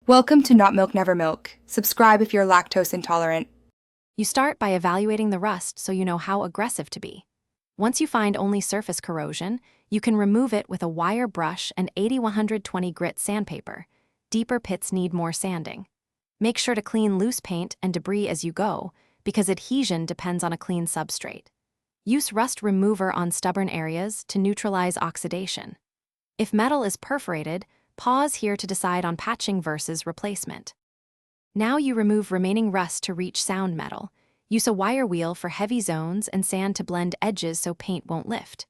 Welcome to Not Milk Never Milk. Subscribe if you're lactose intolerant. You start by evaluating the rust so you know how aggressive to be. Once you find only surface corrosion, you can remove it with a wire brush and 80-120 grit sandpaper. Deeper pits need more sanding. Make sure to clean loose paint and debris as you go, because adhesion depends on a clean substrate. Use rust remover on stubborn areas to neutralize oxidation. If metal is perforated, pause here to decide on patching versus replacement. Now you remove remaining rust to reach sound metal. Use a wire wheel for heavy zones and sand to blend edges so paint won't lift.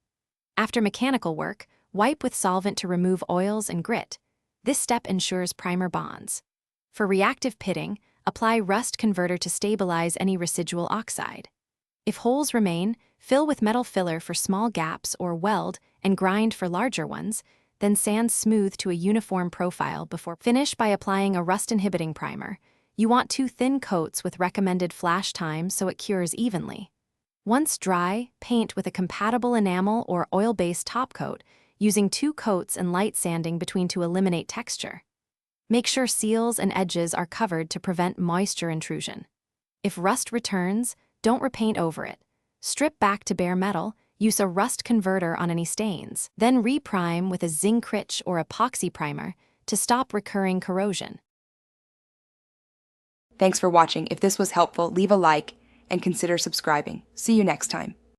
After mechanical work, wipe with solvent to remove oils and grit. This step ensures primer bonds. For reactive pitting, apply rust converter to stabilize any residual oxide. If holes remain, fill with metal filler for small gaps or weld and grind for larger ones, then sand smooth to a uniform profile before finish by applying a rust-inhibiting primer. You want 2 thin coats with recommended flash time so it cures evenly. Once dry, paint with a compatible enamel or oil-based top coat, using 2 coats and light sanding between to eliminate texture. Make sure seals and edges are covered to prevent moisture intrusion. If rust returns, don't repaint over it. Strip back to bare metal, use a rust converter on any stains, then reprime with a Zincrete or epoxy primer to stop recurring corrosion. Thanks for watching. If this was helpful, leave a like and consider subscribing. See you next time.